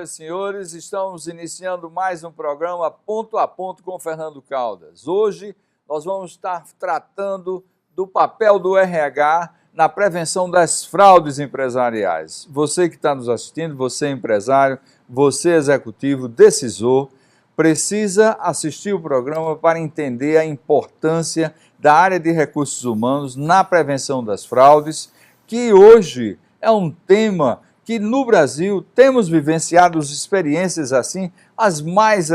Senhoras e senhores, estamos iniciando mais um programa Ponto a Ponto com Fernando Caldas. Hoje nós vamos estar tratando do papel do RH na prevenção das fraudes empresariais. Você que está nos assistindo, você empresário, você executivo, decisor, precisa assistir o programa para entender a importância da área de recursos humanos na prevenção das fraudes, que hoje é um tema que no Brasil temos vivenciado experiências assim, as mais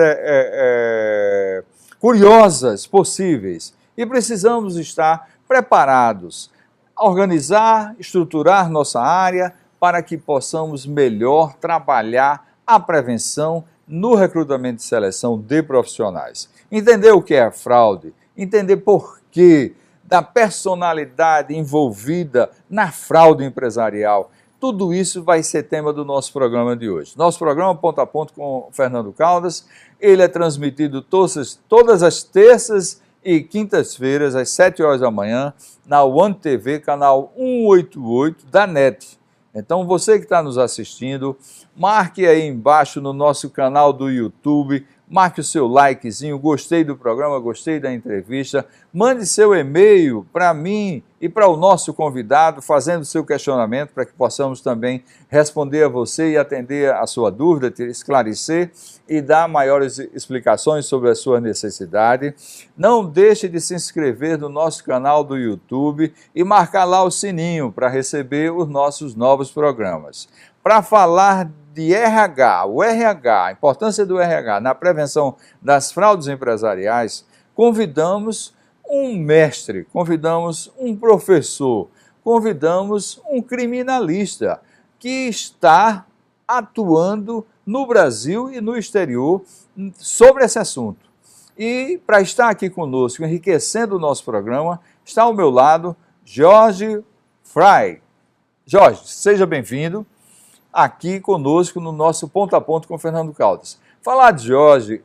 curiosas possíveis. E precisamos estar preparados, organizar, estruturar nossa área para que possamos melhor trabalhar a prevenção no recrutamento e seleção de profissionais. Entender o que é a fraude, entender por quê, da personalidade envolvida na fraude empresarial. Tudo isso vai ser tema do nosso programa de hoje. Nosso programa Ponto a Ponto com Fernando Caldas, ele é transmitido todas as terças e quintas-feiras, às 7 horas da manhã, na One TV, canal 188 da NET. Então, você que está nos assistindo, marque aí embaixo no nosso canal do YouTube, marque o seu likezinho, gostei do programa, gostei da entrevista, mande seu e-mail para mim e para o nosso convidado, fazendo seu questionamento para que possamos também responder a você e atender a sua dúvida, esclarecer e dar maiores explicações sobre a sua necessidade. Não deixe de se inscrever no nosso canal do YouTube e marcar lá o sininho para receber os nossos novos programas. Para falar de RH, a importância do RH na prevenção das fraudes empresariais, convidamos um mestre, convidamos um professor, convidamos um criminalista que está atuando no Brasil e no exterior sobre esse assunto. E para estar aqui conosco, enriquecendo o nosso programa, está ao meu lado Jorge Fry. Jorge, seja bem-vindo aqui conosco no nosso Ponto a Ponto com Fernando Caldas. Falar de Jorge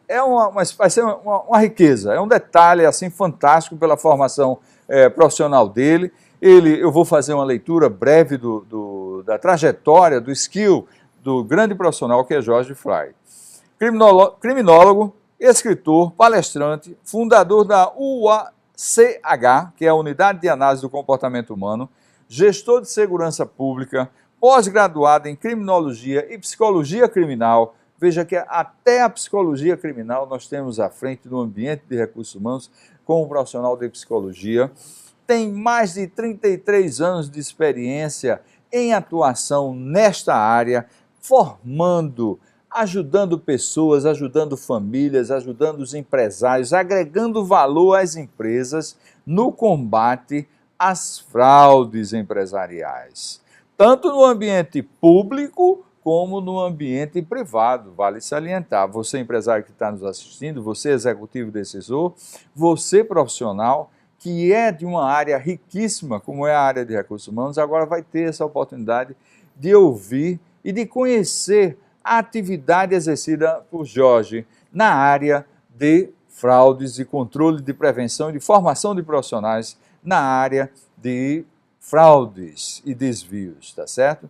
vai ser uma riqueza, é um detalhe assim fantástico pela formação profissional dele. Eu vou fazer uma leitura breve da trajetória, do skill do grande profissional que é Jorge Fry. Criminólogo, escritor, palestrante, fundador da UACH, que é a Unidade de Análise do Comportamento Humano, gestor de segurança pública, pós-graduado em criminologia e psicologia criminal. Veja que até a psicologia criminal nós temos à frente no ambiente de recursos humanos com um profissional de psicologia. Tem mais de 33 anos de experiência em atuação nesta área, formando, ajudando pessoas, ajudando famílias, ajudando os empresários, agregando valor às empresas no combate às fraudes empresariais, tanto no ambiente público como no ambiente privado. Vale salientar, você empresário que está nos assistindo, você executivo decisor, você profissional que é de uma área riquíssima, como é a área de recursos humanos, agora vai ter essa oportunidade de ouvir e de conhecer a atividade exercida por Jorge na área de fraudes e controle de prevenção e de formação de profissionais na área de fraudes e desvios, tá certo?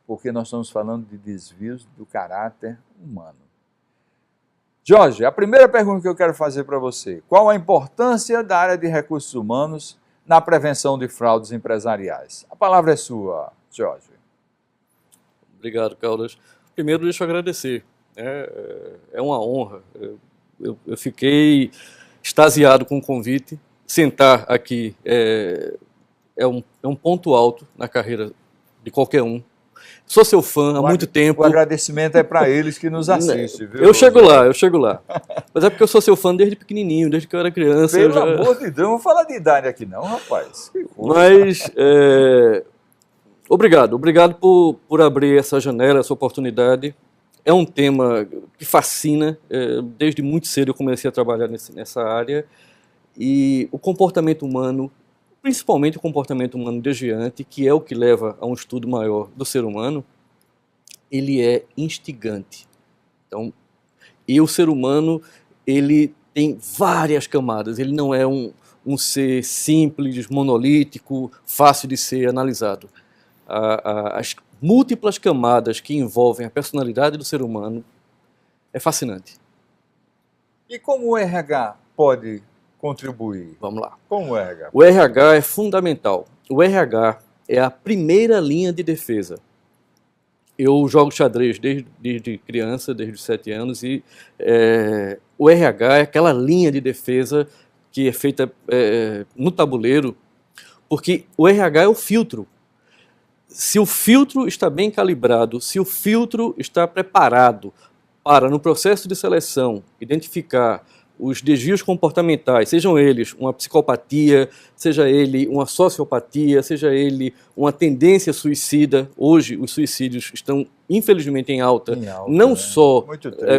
Porque nós estamos falando de desvios do caráter humano. Jorge, a primeira pergunta que eu quero fazer para você, qual a importância da área de recursos humanos na prevenção de fraudes empresariais? A palavra é sua, Jorge. Obrigado, Caldas. Primeiro, deixa eu agradecer. É uma honra. Eu fiquei extasiado com o convite. Sentar aqui é um ponto alto na carreira de qualquer um. Sou seu fã há muito tempo. O agradecimento é para eles que nos assistem, viu? Eu chego lá. Mas é porque eu sou seu fã desde pequenininho, desde que eu era criança. Pelo amor de Deus, não vou falar de idade aqui não, rapaz. Mas, obrigado por abrir essa janela, essa oportunidade. É um tema que fascina. Desde muito cedo eu comecei a trabalhar nessa área. E o comportamento humano, principalmente o comportamento humano desviante, que é o que leva a um estudo maior do ser humano, ele é instigante. Então, e o ser humano, ele tem várias camadas, ele não é um ser simples, monolítico, fácil de ser analisado. As múltiplas camadas que envolvem a personalidade do ser humano é fascinante. E como o RH pode contribuir? Vamos lá. Como o RH? O RH é fundamental. O RH é a primeira linha de defesa. Eu jogo xadrez desde criança, desde os 7 anos, e o RH é aquela linha de defesa que é feita no tabuleiro, porque o RH é o filtro. Se o filtro está bem calibrado, se o filtro está preparado para, no processo de seleção, identificar os desvios comportamentais, sejam eles uma psicopatia, seja ele uma sociopatia, seja ele uma tendência suicida. Hoje os suicídios estão, infelizmente, em alta, não só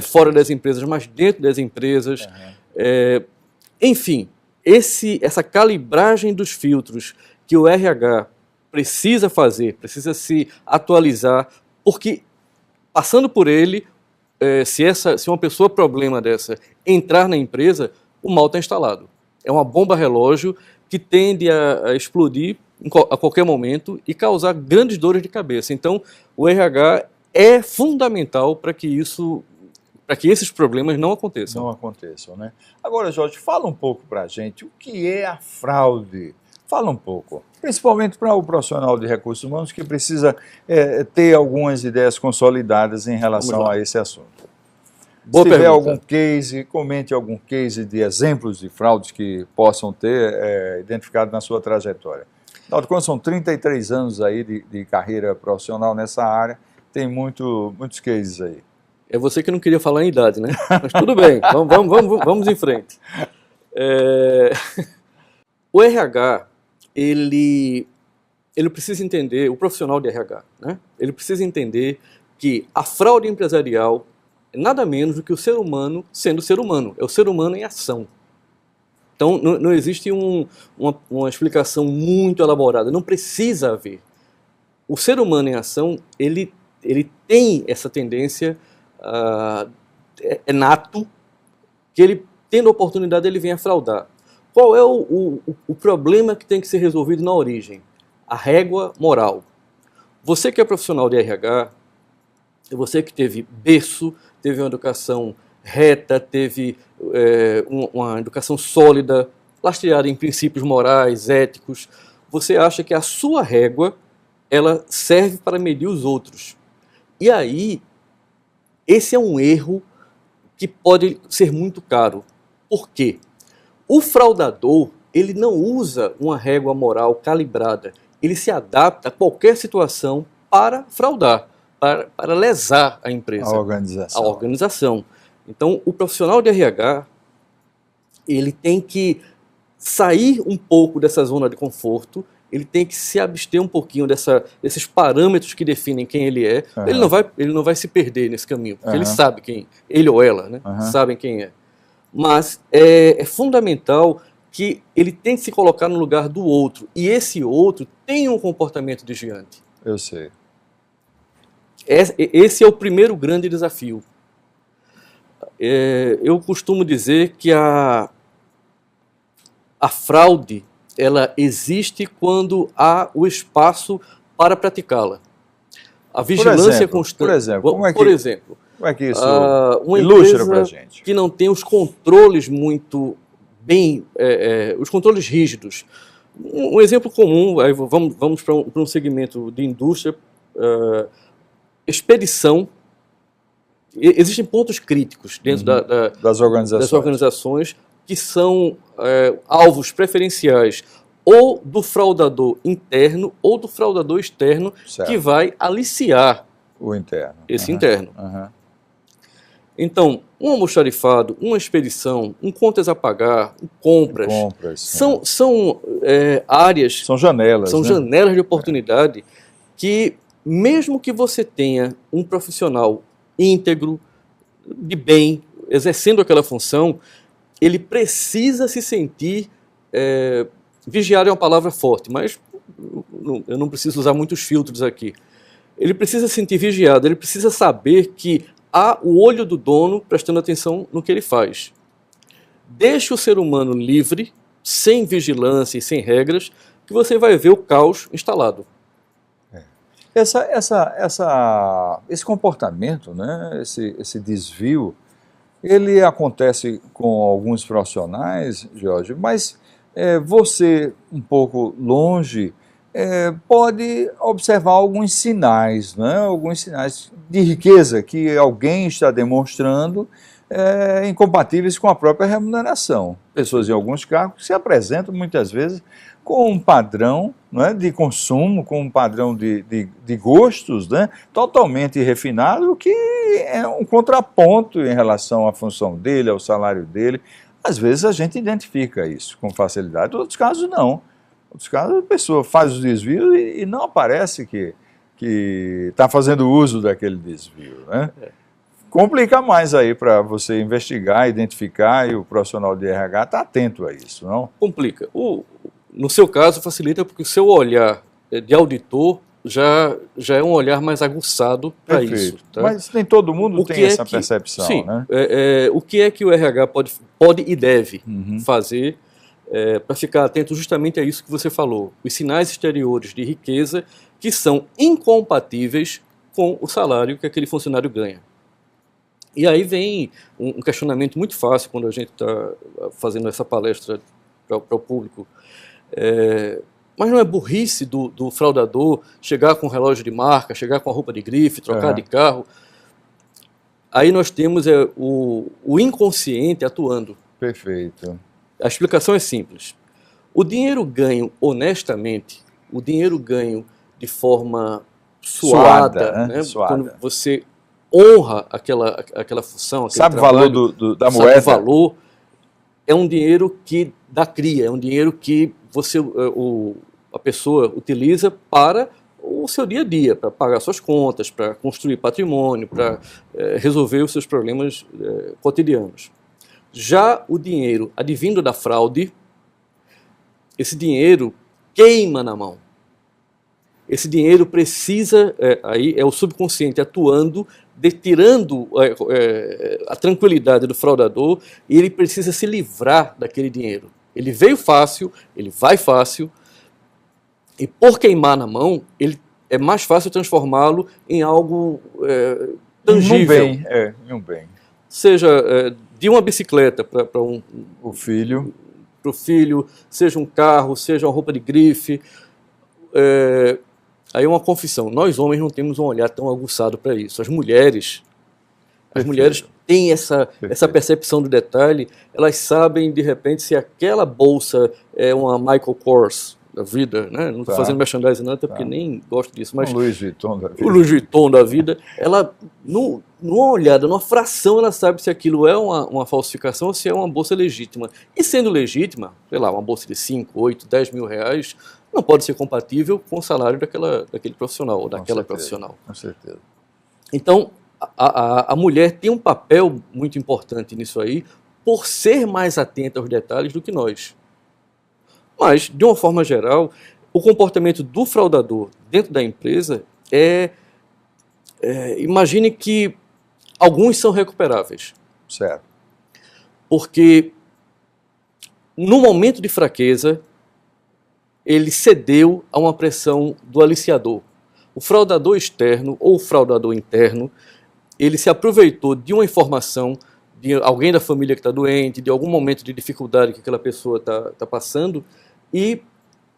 fora das empresas, mas dentro das empresas. Enfim, essa calibragem dos filtros que o RH precisa fazer, precisa se atualizar, porque passando por ele, se uma pessoa problema dessa entrar na empresa, o mal está instalado. É uma bomba relógio que tende a explodir a qualquer momento e causar grandes dores de cabeça. Então, o RH é fundamental para que esses problemas não aconteçam. Não aconteçam, né? Agora, Jorge, fala um pouco para a gente o que é a fraude. Fala um pouco, principalmente para o profissional de recursos humanos que precisa ter algumas ideias consolidadas em relação a esse assunto. Boa Se tiver pergunta. algum case, comente algum case de exemplos de fraudes que possam ter identificado na sua trajetória. Afinal de contas, são 33 anos aí de carreira profissional nessa área, tem muitos cases aí. É você que não queria falar em idade, né? Mas tudo bem, vamos em frente. O RH, ele precisa entender, o profissional de RH, né? Ele precisa entender que a fraude empresarial é nada menos do que o ser humano sendo ser humano, é o ser humano em ação. Então, não existe uma explicação muito elaborada, não precisa haver. O ser humano em ação, ele tem essa tendência, é nato, que ele, tendo a oportunidade, ele vem a fraudar. Qual é o problema que tem que ser resolvido na origem? A régua moral. Você que é profissional de RH, você que teve berço, teve uma educação reta, teve uma educação sólida, lastreada em princípios morais, éticos, você acha que a sua régua ela serve para medir os outros. E aí, esse é um erro que pode ser muito caro. Por quê? O fraudador, ele não usa uma régua moral calibrada. Ele se adapta a qualquer situação para fraudar, para lesar a empresa. A organização. Então, o profissional de RH, ele tem que sair um pouco dessa zona de conforto, ele tem que se abster um pouquinho desses parâmetros que definem quem ele é. Ele não vai se perder nesse caminho, porque ele sabe quem, ele ou ela, né, sabem quem é. Mas é fundamental que ele tem que se colocar no lugar do outro. E esse outro tem um comportamento desviante. Eu sei. Esse é o primeiro grande desafio. Eu costumo dizer que a fraude ela existe quando há o espaço para praticá-la. A vigilância constante. Por exemplo, como é que isso uma ilustra para a gente? Que não tem os controles muito bem, os controles rígidos. Um exemplo comum, aí vamos para um segmento de indústria, expedição. Existem pontos críticos dentro das organizações que são alvos preferenciais ou do fraudador interno ou do fraudador externo, certo, que vai aliciar o interno. Esse interno. Então, um almoxarifado, uma expedição, um contas a pagar, compras são áreas... São janelas. São janelas de oportunidade que, mesmo que você tenha um profissional íntegro, de bem, exercendo aquela função, ele precisa se sentir... vigiar é uma palavra forte, mas eu não preciso usar muitos filtros aqui. Ele precisa se sentir vigiado, ele precisa saber que há o olho do dono prestando atenção no que ele faz. Deixe o ser humano livre, sem vigilância e sem regras, que você vai ver o caos instalado. Esse comportamento, né, esse desvio, ele acontece com alguns profissionais, Jorge, mas você, um pouco longe, pode observar alguns sinais, né, alguns sinais de riqueza que alguém está demonstrando incompatíveis com a própria remuneração. Pessoas em alguns cargos se apresentam muitas vezes com um padrão, né, de consumo, com um padrão de gostos, né, totalmente refinado, o que é um contraponto em relação à função dele, ao salário dele. Às vezes a gente identifica isso com facilidade, em outros casos não. Em outros casos a pessoa faz os desvios e não aparece que está fazendo uso daquele desvio, né? Complica mais aí para você investigar, identificar, e o profissional de RH está atento a isso, não? Complica. No seu caso, facilita porque o seu olhar de auditor já é um olhar mais aguçado para isso. Tá? Mas nem todo mundo tem essa percepção, sim, né? O que é que o RH pode e deve fazer para ficar atento justamente a isso que você falou? Os sinais exteriores de riqueza que são incompatíveis com o salário que aquele funcionário ganha. E aí vem um questionamento muito fácil quando a gente está fazendo essa palestra para o público. Mas não é burrice do fraudador chegar com um relógio de marca, chegar com a roupa de grife, trocar de carro? Aí nós temos o inconsciente atuando. Perfeito. A explicação é simples. O dinheiro ganho honestamente, o dinheiro ganho de forma suada, né? Quando você honra aquela função, aquele sabe trabalho, o valor da moeda. Sabe o valor, é um dinheiro que dá cria, é um dinheiro que a pessoa utiliza para o seu dia a dia, para pagar suas contas, para construir patrimônio, para resolver os seus problemas cotidianos. Já o dinheiro advindo da fraude, esse dinheiro queima na mão. Esse dinheiro precisa, aí é o subconsciente atuando, tirando a tranquilidade do fraudador, e ele precisa se livrar daquele dinheiro. Ele veio fácil, ele vai fácil, e por queimar na mão, é mais fácil transformá-lo em algo tangível. Em um bem. Seja de uma bicicleta para o filho, seja um carro, seja uma roupa de grife. Aí é uma confissão, nós homens não temos um olhar tão aguçado para isso. As mulheres têm essa percepção do detalhe, elas sabem de repente se aquela bolsa é uma Michael Kors da vida, né? Não estou fazendo merchandising não, até porque nem gosto disso, mas o Louis Vuitton da vida. O Louis Vuitton da vida, ela, numa olhada, numa fração, ela sabe se aquilo é uma falsificação ou se é uma bolsa legítima. E sendo legítima, sei lá, uma bolsa de 5, 8, 10 mil reais, não pode ser compatível com o salário daquele profissional ou daquela profissional. Com certeza. Então, a mulher tem um papel muito importante nisso aí, por ser mais atenta aos detalhes do que nós. Mas, de uma forma geral, o comportamento do fraudador dentro da empresa imagine que alguns são recuperáveis. Certo. Porque, no momento de fraqueza, ele cedeu a uma pressão do aliciador. O fraudador externo ou o fraudador interno, ele se aproveitou de uma informação de alguém da família que está doente, de algum momento de dificuldade que aquela pessoa está passando e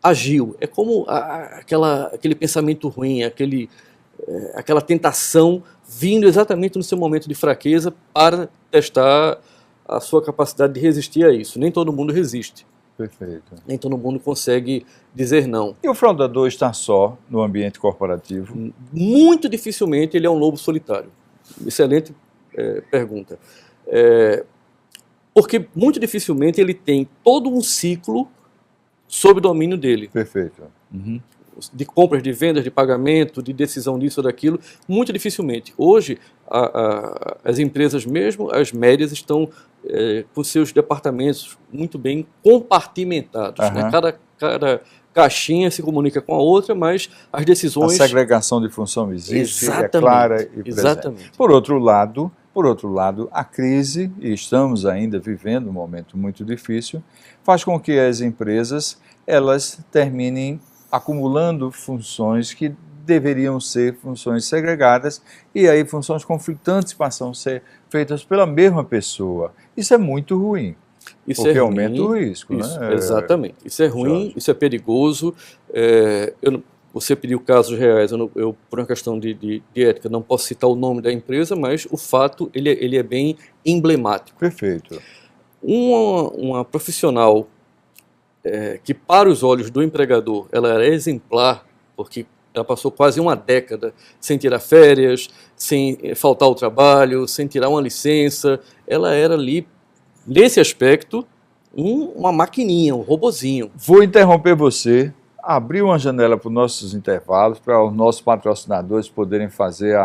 agiu. É como aquele pensamento ruim, aquela tentação vindo exatamente no seu momento de fraqueza para testar a sua capacidade de resistir a isso. Nem todo mundo resiste. Perfeito. Nem todo mundo consegue dizer não. E o fraudador está só no ambiente corporativo? Muito dificilmente ele é um lobo solitário. Excelente pergunta. Porque muito dificilmente ele tem todo um ciclo sob domínio dele. Perfeito. De compras, de vendas, de pagamento, de decisão disso ou daquilo, muito dificilmente. Hoje, as empresas mesmo, as médias, estão com seus departamentos muito bem compartimentados. Né? Cada caixinha se comunica com a outra, mas as decisões... A segregação de função existe, é clara e presente. Exatamente. Por outro lado, a crise, e estamos ainda vivendo um momento muito difícil, faz com que as empresas elas terminem acumulando funções que deveriam ser funções segregadas e aí funções conflitantes passam a ser feitas pela mesma pessoa. Isso é muito ruim. Isso porque é ruim, aumenta o risco, isso, né? Exatamente. Isso é ruim, Jorge. isso é perigoso. Você pediu casos reais, eu, por uma questão de ética, não posso citar o nome da empresa, mas o fato ele é bem emblemático. Perfeito. Uma profissional que, para os olhos do empregador, ela era exemplar, porque ela passou quase uma década sem tirar férias, sem faltar ao trabalho, sem tirar uma licença. Ela era ali, nesse aspecto, uma maquininha, um robozinho. Vou interromper você, abrir uma janela para os nossos intervalos, para os nossos patrocinadores poderem fazer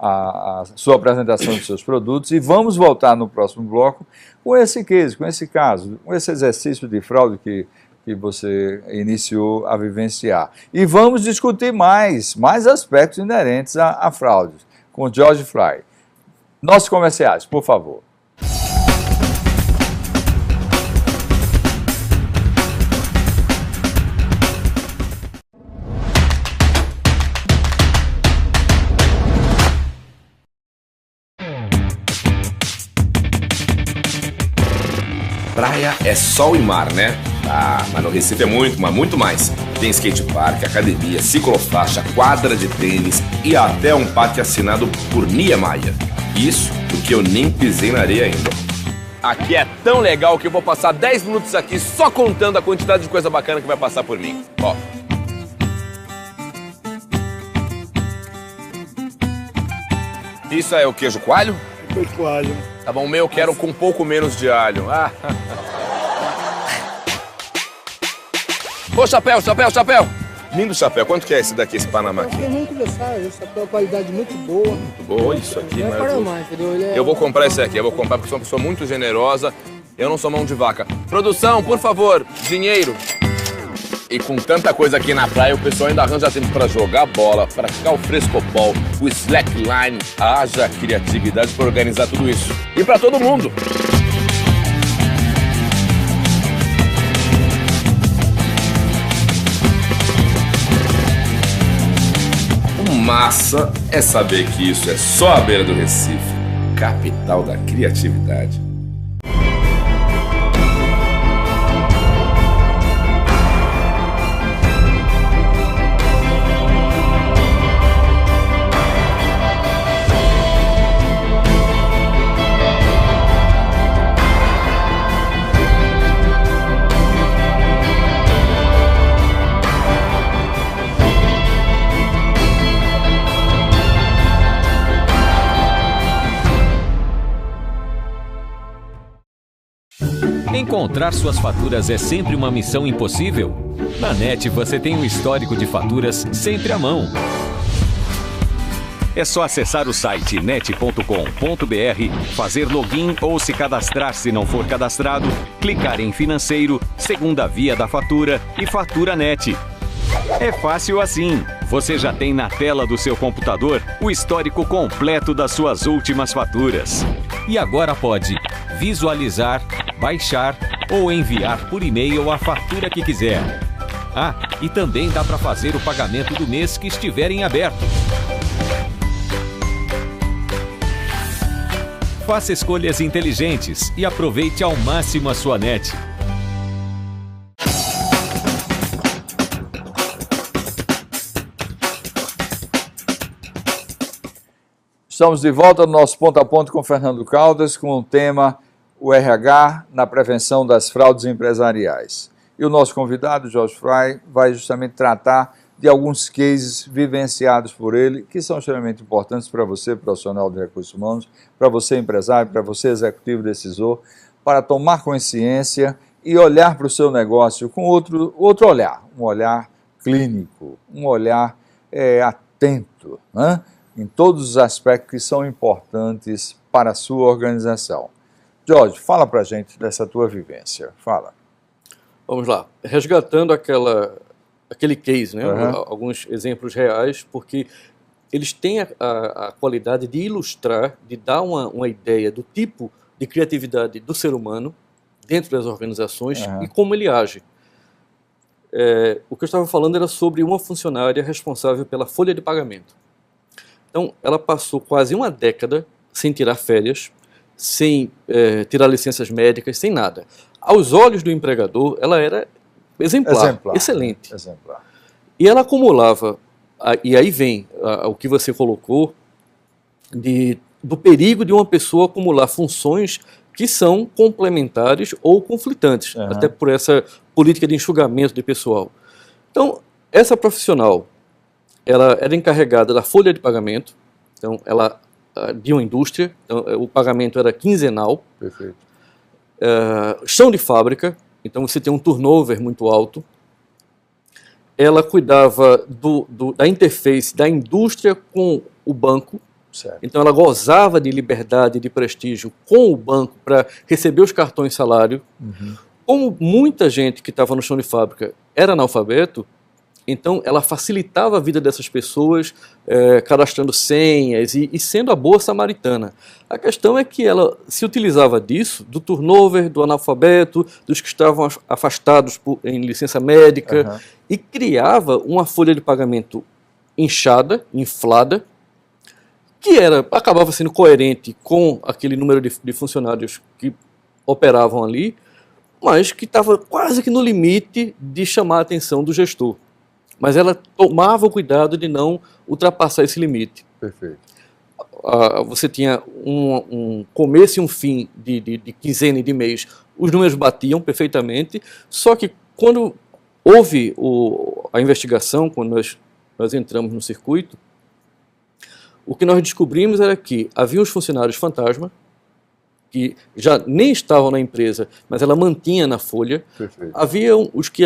a sua apresentação dos seus produtos e vamos voltar no próximo bloco com esse case, com esse caso, com esse exercício de fraude que você iniciou a vivenciar. E vamos discutir mais aspectos inerentes à fraude com o George Fry. Nossos comerciais, por favor. Praia é sol e mar, né? Ah, mas no Recife é muito, mas muito mais. Tem skate park, academia, ciclofaixa, quadra de tênis e até um parque assinado por Niemeyer. Isso porque eu nem pisei na areia ainda. Aqui é tão legal que eu vou passar 10 minutos aqui só contando a quantidade de coisa bacana que vai passar por mim. Ó. Isso é o queijo coalho? Queijo coalho. Tá bom, o meu eu quero com um pouco menos de alho. Ah. Ô, chapéu, chapéu, chapéu! Lindo chapéu. Quanto que é esse daqui, esse Panamá aqui? Vamos conversar, esse chapéu é uma qualidade muito boa. Boa isso aqui, Não é maravilhoso. Panamá, entendeu? Ele é Eu vou comprar esse aqui, eu vou comprar porque sou uma pessoa muito generosa. Eu não sou mão de vaca. Produção, por favor, dinheiro. E com tanta coisa aqui na praia, o pessoal ainda arranja tempo para jogar bola, praticar o frescobol, o slackline. Haja criatividade para organizar tudo isso. E para todo mundo. O massa é saber que isso é só a beira do Recife, capital da criatividade. Encontrar suas faturas é sempre uma missão impossível? Na NET você tem um histórico de faturas sempre à mão. É só acessar o site net.com.br, fazer login ou se cadastrar se não for cadastrado, clicar em Financeiro, segunda via da fatura e Fatura NET. É fácil assim. Você já tem na tela do seu computador o histórico completo das suas últimas faturas. E agora pode visualizar, baixar ou enviar por e-mail a fatura que quiser. Ah, e também dá para fazer o pagamento do mês que estiver em aberto. Faça escolhas inteligentes e aproveite ao máximo a sua NET. Estamos de volta no nosso Ponto a Ponto com Fernando Caldas, com o tema o RH na prevenção das fraudes empresariais. E o nosso convidado, George Fry, vai justamente tratar de alguns cases vivenciados por ele, que são extremamente importantes para você, profissional de recursos humanos, para você, empresário, para você, executivo decisor, para tomar consciência e olhar para o seu negócio com outro olhar, um olhar clínico, um olhar atento, né? Em todos os aspectos que são importantes para a sua organização. George, fala para a gente dessa tua vivência. Fala. Vamos lá. Resgatando aquele case, né? Uhum. Alguns exemplos reais, porque eles têm a qualidade de ilustrar, de dar uma ideia do tipo de criatividade do ser humano dentro das organizações e como ele age. o que eu estava falando era sobre uma funcionária responsável pela folha de pagamento. Então, ela passou quase uma década sem tirar férias, sem tirar licenças médicas, sem nada. Aos olhos do empregador, ela era exemplar. Excelente. Exemplar. E ela e aí vem o que você colocou, do perigo de uma pessoa acumular funções que são complementares ou conflitantes, até por essa política de enxugamento de pessoal. Então, essa profissional, ela era encarregada da folha de pagamento, então ela de uma indústria, então, o pagamento era quinzenal. Perfeito. Chão de fábrica, então você tem um turnover muito alto. Ela cuidava da interface da indústria com o banco. Certo. Então ela gozava de liberdade e de prestígio com o banco para receber os cartões salário. Como muita gente que estava no chão de fábrica era analfabeto, então ela facilitava a vida dessas pessoas, cadastrando senhas e sendo a boa samaritana. A questão é que ela se utilizava disso, do turnover, do analfabeto, dos que estavam afastados em licença médica, e criava uma folha de pagamento inchada, inflada, que acabava sendo coerente com aquele número de funcionários que operavam ali, mas que estava quase que no limite de chamar a atenção do gestor. Mas ela tomava o cuidado de não ultrapassar esse limite. Perfeito. Você tinha um começo e um fim de quinzena e de mês. Os números batiam perfeitamente, só que quando houve a investigação, quando nós entramos no circuito, o que nós descobrimos era que havia os funcionários fantasma, que já nem estavam na empresa, mas ela mantinha na folha. Perfeito. Haviam os que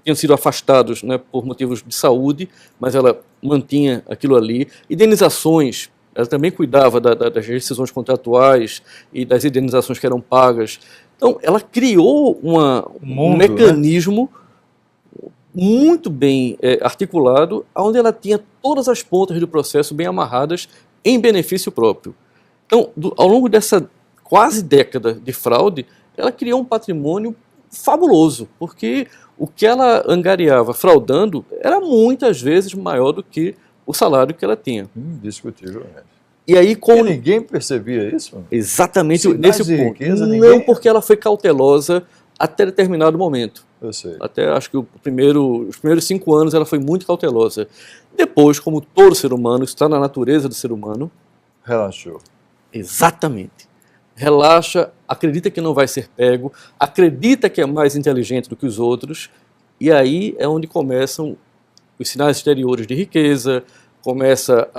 tinham sido afastados, né, por motivos de saúde, mas ela mantinha aquilo ali. Indenizações, ela também cuidava das rescisões contratuais e das indenizações que eram pagas. Então, ela criou um mecanismo, né, muito bem articulado, onde ela tinha todas as pontas do processo bem amarradas em benefício próprio. Então, ao longo dessa quase década de fraude, ela criou um patrimônio fabuloso, porque o que ela angariava fraudando era muitas vezes maior do que o salário que ela tinha. Indiscutivelmente. E aí, E ninguém percebia isso? Exatamente nesse ponto. Riqueza, não, porque ela foi cautelosa até determinado momento. Eu sei. Até acho que os primeiros 5 anos ela foi muito cautelosa. Depois, como todo ser humano, isso está na natureza do ser humano. Relaxou. Exatamente. Relaxa, acredita que não vai ser pego, acredita que é mais inteligente do que os outros, e aí é onde começam os sinais exteriores de riqueza, começa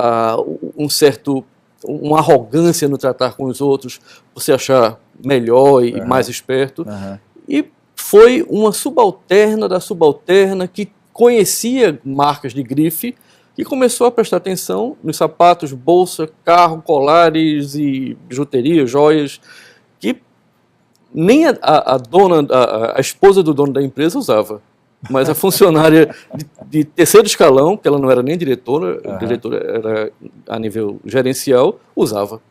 uma arrogância no tratar com os outros, você achar melhor e mais esperto. E foi uma subalterna da subalterna que conhecia marcas de grife e começou a prestar atenção nos sapatos, bolsa, carro, colares e bijuteria, joias, que nem a esposa do dono da empresa usava, mas a funcionária de terceiro escalão, que ela não era nem diretora, a diretora era a nível gerencial, usava.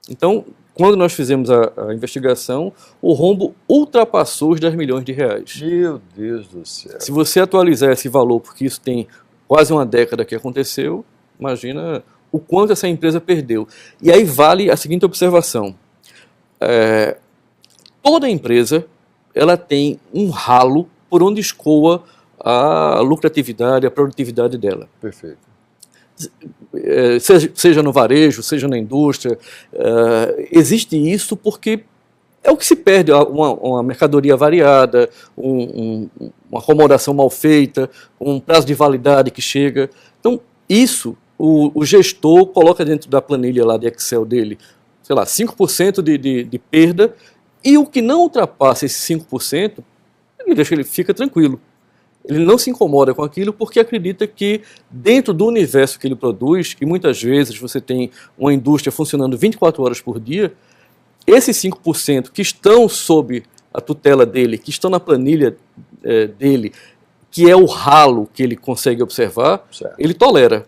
Então, quando nós fizemos a investigação, o rombo ultrapassou os 10 milhões de reais. Meu Deus do céu. Se você atualizar esse valor, porque isso tem quase uma década que aconteceu, imagina o quanto essa empresa perdeu. E aí vale a seguinte observação. Toda empresa ela tem um ralo por onde escoa a lucratividade, a produtividade dela. Perfeito. Seja no varejo, seja na indústria, existe isso porque é o que se perde, uma mercadoria variada, uma acomodação mal feita, um prazo de validade que chega. Então, isso o gestor coloca dentro da planilha lá de Excel dele, sei lá, 5% de perda, e o que não ultrapassa esse 5%, ele fica tranquilo. Ele não se incomoda com aquilo porque acredita que dentro do universo que ele produz, e muitas vezes você tem uma indústria funcionando 24 horas por dia, esses 5% que estão sob a tutela dele, que estão na planilha dele, que é o ralo que ele consegue observar, certo, ele tolera.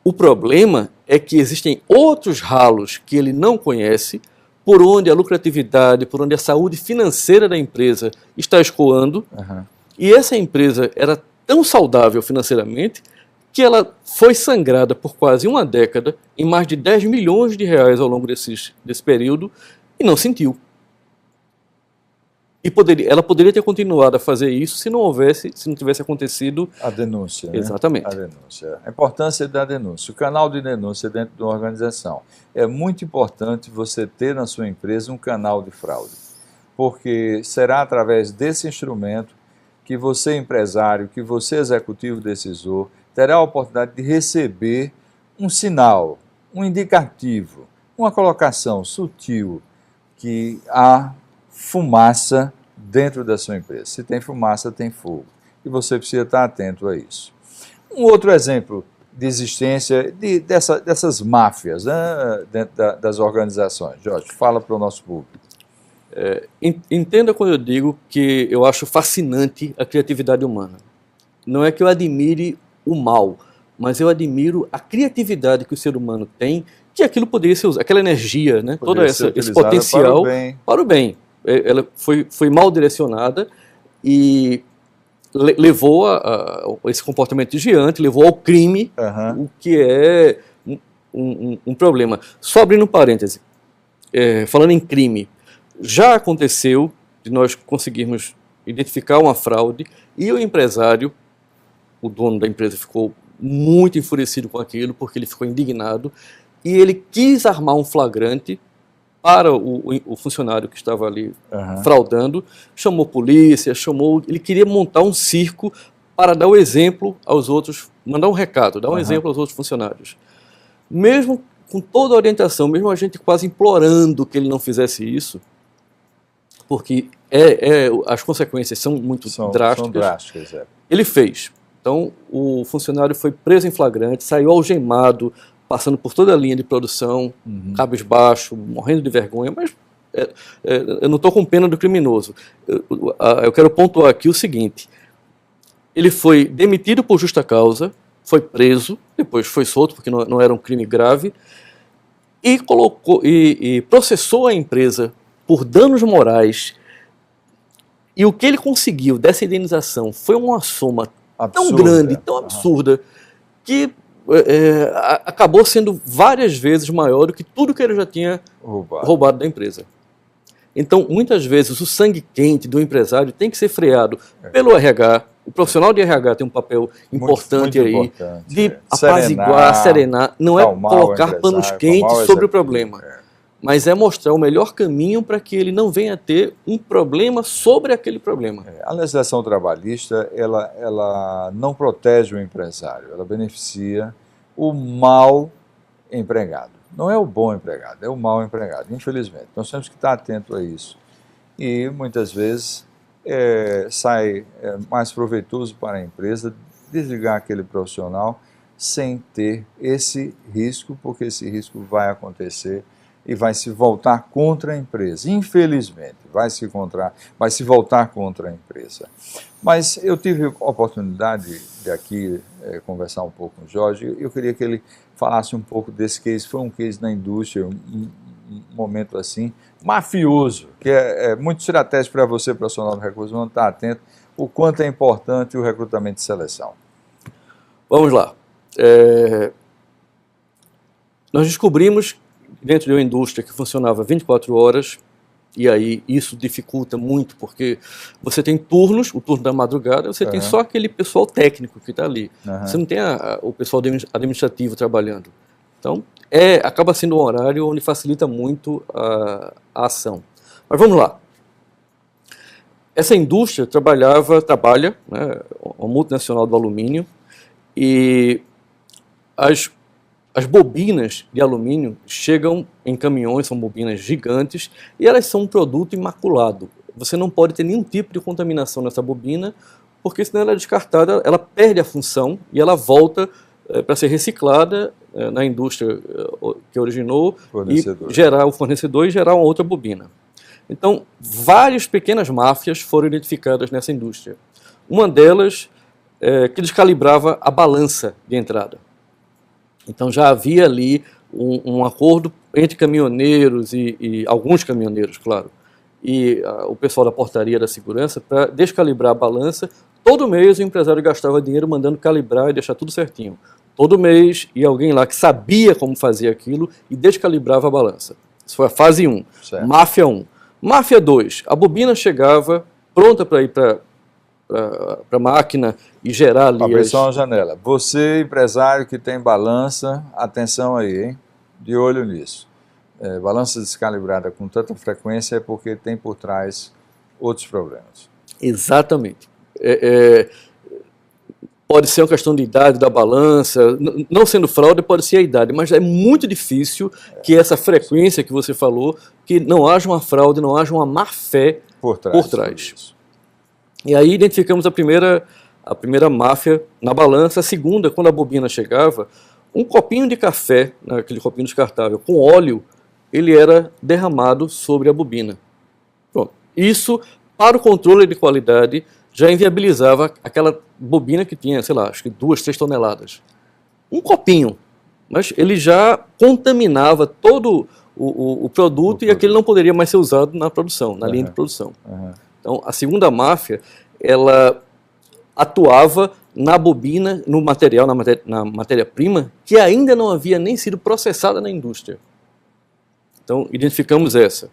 O problema é que existem outros ralos que ele não conhece, por onde a lucratividade, por onde a saúde financeira da empresa está escoando, e essa empresa era tão saudável financeiramente que ela foi sangrada por quase uma década em mais de 10 milhões de reais ao longo desse período e não sentiu. E ela poderia ter continuado a fazer isso se não tivesse acontecido a denúncia. Né? Exatamente. A denúncia. A importância da denúncia. O canal de denúncia dentro de uma organização. É muito importante você ter na sua empresa um canal de fraude, porque será através desse instrumento que você, empresário, que você, executivo decisor, terá a oportunidade de receber um sinal, um indicativo, uma colocação sutil que há fumaça dentro da sua empresa. Se tem fumaça, tem fogo. E você precisa estar atento a isso. Um outro exemplo de existência dessas máfias, né, dentro das organizações. Jorge, fala para o nosso público. Entenda quando eu digo que eu acho fascinante a criatividade humana. Não é que eu admire o mal, mas eu admiro a criatividade que o ser humano tem, que aquilo poderia ser usado, aquela energia, né, todo esse potencial para o bem. Ela foi mal direcionada e levou a esse comportamento desviante, levou ao crime, o que é um problema. Só abrindo um parêntese, falando em crime, já aconteceu de nós conseguirmos identificar uma fraude e o empresário, o dono da empresa, ficou muito enfurecido com aquilo, porque ele ficou indignado e ele quis armar um flagrante para o funcionário que estava ali fraudando, chamou polícia, ele queria montar um circo para dar o exemplo aos outros, mandar um recado, dar um exemplo aos outros funcionários. Mesmo com toda a orientação, mesmo a gente quase implorando que ele não fizesse isso, porque as consequências são muito drásticas, ele fez. Então, o funcionário foi preso em flagrante, saiu algemado, passando por toda a linha de produção, cabisbaixo, morrendo de vergonha, mas eu não estou com pena do criminoso. Eu quero pontuar aqui o seguinte: ele foi demitido por justa causa, foi preso, depois foi solto porque não era um crime grave, e processou a empresa por danos morais, e o que ele conseguiu dessa indenização foi uma soma tão grande, tão absurda, que acabou sendo várias vezes maior do que tudo que ele já tinha roubado da empresa. Então, muitas vezes, o sangue quente do empresário tem que ser freado pelo RH. O profissional de RH tem um papel importante aí, de apaziguar, serenar, não é colocar panos quentes sobre o problema, mas é mostrar o melhor caminho para que ele não venha a ter um problema sobre aquele problema. A legislação trabalhista, ela não protege o empresário, ela beneficia o mal empregado. Não é o bom empregado, é o mal empregado, infelizmente. Nós temos que estar atentos a isso. E, muitas vezes, sai mais proveitoso para a empresa desligar aquele profissional sem ter esse risco, porque esse risco vai acontecer e vai se voltar contra a empresa. Infelizmente, vai se voltar contra a empresa. Mas eu tive a oportunidade de aqui conversar um pouco com o Jorge, e eu queria que ele falasse um pouco desse case. Foi um case na indústria, um momento assim, mafioso, que é muito estratégico para você, profissional do recurso humano, estar atento o quanto é importante o recrutamento e seleção. Vamos lá. Nós descobrimos dentro de uma indústria que funcionava 24 horas, e aí isso dificulta muito, porque você tem turnos, o turno da madrugada, você tem só aquele pessoal técnico que está ali. Você não tem o pessoal administrativo trabalhando. Então, acaba sendo um horário onde facilita muito a ação. Mas vamos lá. Essa indústria trabalha, né, uma multinacional do alumínio, e as bobinas de alumínio chegam em caminhões, são bobinas gigantes, e elas são um produto imaculado. Você não pode ter nenhum tipo de contaminação nessa bobina, porque senão ela é descartada, ela perde a função e ela volta para ser reciclada na indústria que originou e gerar o fornecedor e gerar uma outra bobina. Então, várias pequenas máfias foram identificadas nessa indústria. Uma delas que descalibrava a balança de entrada. Então já havia ali um acordo entre caminhoneiros e alguns caminhoneiros, claro, e o pessoal da portaria da segurança para descalibrar a balança. Todo mês o empresário gastava dinheiro mandando calibrar e deixar tudo certinho. Todo mês ia alguém lá que sabia como fazer aquilo e descalibrava a balança. Isso foi a fase 1, Certo. Máfia 1. Máfia 2, a bobina chegava pronta para ir para a máquina e gerar ali... Atenção à janela. Você, empresário que tem balança, atenção aí, hein? De olho nisso. Balança descalibrada com tanta frequência é porque tem por trás outros problemas. Exatamente. Pode ser uma questão de idade da balança, não sendo fraude, pode ser a idade, mas é muito difícil que essa frequência que você falou, que não haja uma fraude, não haja uma má-fé por trás. E aí identificamos a primeira máfia na balança. A segunda, quando a bobina chegava, um copinho de café, aquele copinho descartável, com óleo, ele era derramado sobre a bobina. Pronto. Isso, para o controle de qualidade, já inviabilizava aquela bobina que tinha, sei lá, acho que 2, 3 toneladas. Um copinho, mas ele já contaminava todo o produto e aquele não poderia mais ser usado na produção, na linha de produção. Então, a segunda máfia, ela atuava na bobina, no material, na matéria-prima, que ainda não havia nem sido processada na indústria. Então, identificamos essa.